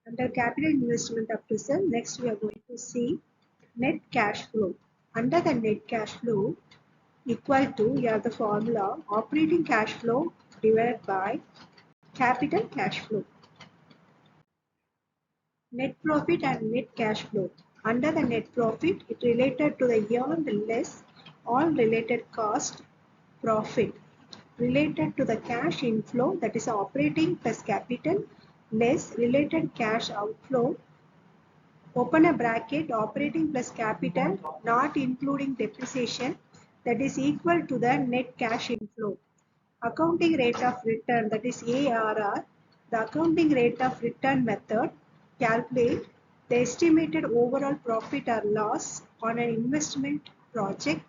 Under capital investment appraisal, next we are going to see net cash flow. Under the net cash flow, equal to, you have the formula, operating cash flow divided by capital cash flow. Net profit and net cash flow. Under the net profit, it related to the earned less all related cost profit related to the cash inflow, that is operating plus capital less related cash outflow, open a bracket, operating plus capital not including depreciation, that is equal to the net cash inflow. Accounting rate of return, that is ARR, the accounting rate of return method calculate the estimated overall profit or loss on an investment project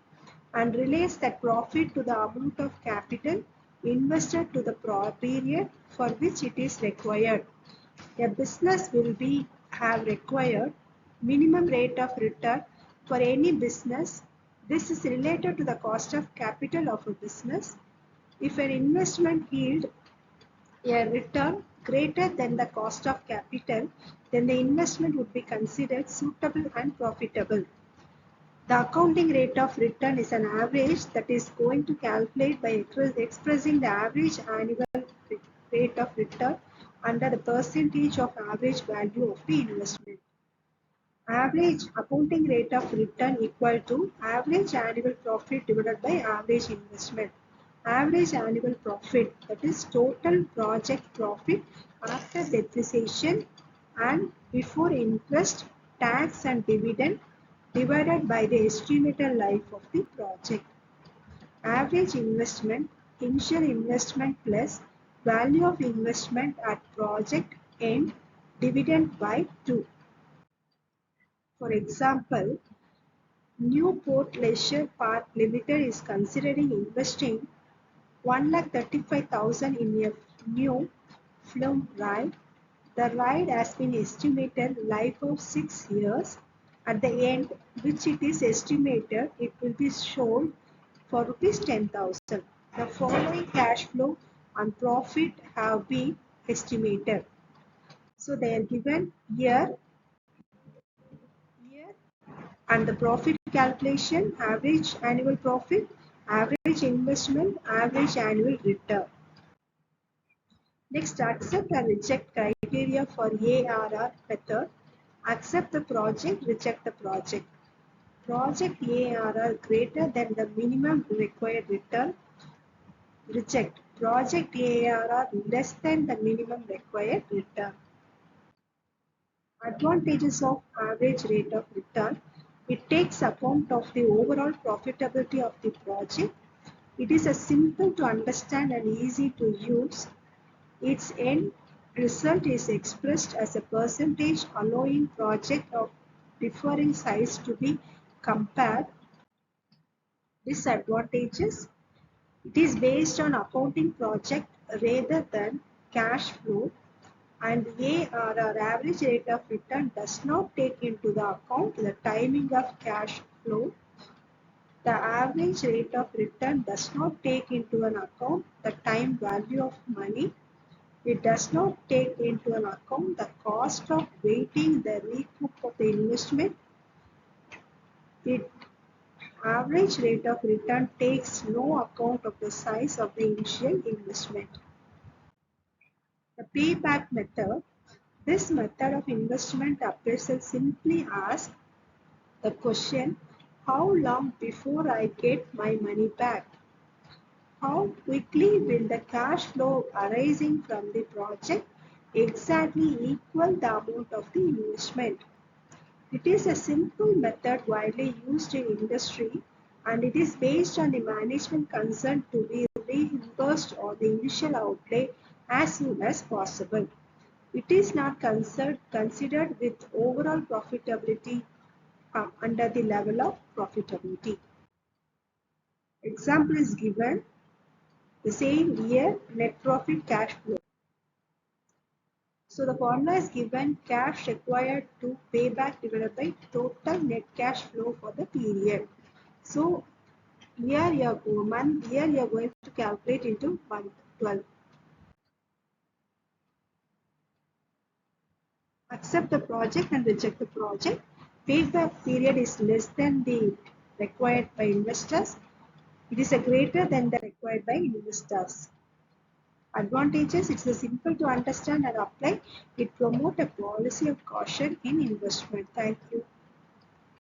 and relates that profit to the amount of capital invested to the period for which it is required. A business will have required minimum rate of return for any business. This is related to the cost of capital of a business. If an investment yield a return greater than the cost of capital, then the investment would be considered suitable and profitable. The accounting rate of return is an average that is going to calculate by expressing the average annual rate of return under the percentage of average value of the investment. Average accounting rate of return equal to average annual profit divided by average investment. Average annual profit, that is total project profit after depreciation and before interest, tax and dividend divided by the estimated life of the project. Average investment, initial investment plus value of investment at project end dividend by 2. For example, Newport Leisure Park Limited is considering investing 1,35,000 in a new film ride. The ride has been estimated life of 6 years. At the end, which it is estimated it will be sold for rupees 10,000. The following cash flow and profit have been estimated. So they are given year and the profit calculation, average annual profit, average investment, average annual return. Next, accept or reject criteria for ARR method. Accept the project, reject the project. Project ARR greater than the minimum required return. Reject. Project ARR less than the minimum required return. Advantages of average rate of return. It takes account of the overall profitability of the project. It is a simple to understand and easy to use. Its end result is expressed as a percentage, allowing project of differing size to be compared. Disadvantages. It is based on accounting project rather than cash flow, and ARR, average rate of return, does not take into the account the timing of cash flow. The average rate of return does not take into an account the time value of money. It does not take into an account the cost of waiting the recoup of the investment. Its average rate of return takes no account of the size of the initial investment. The payback method. This method of investment appraisal simply asks the question, how long before I get my money back? How quickly will the cash flow arising from the project exactly equal the amount of the investment? It is a simple method widely used in industry, and it is based on the management concern to be reimbursed on the initial outlay as soon as possible. It is not considered with overall profitability under the level of profitability. Example is given, the same year net profit cash flow. So the formula is given, cash required to pay back divided by total net cash flow for the period. So here you are going to calculate into month 12. accept the project and reject the project. Payback period is less than the required by investors. It is a greater than the required by investors. Advantages: it's a simple to understand and apply. It promotes a policy of caution in investment. Thank you.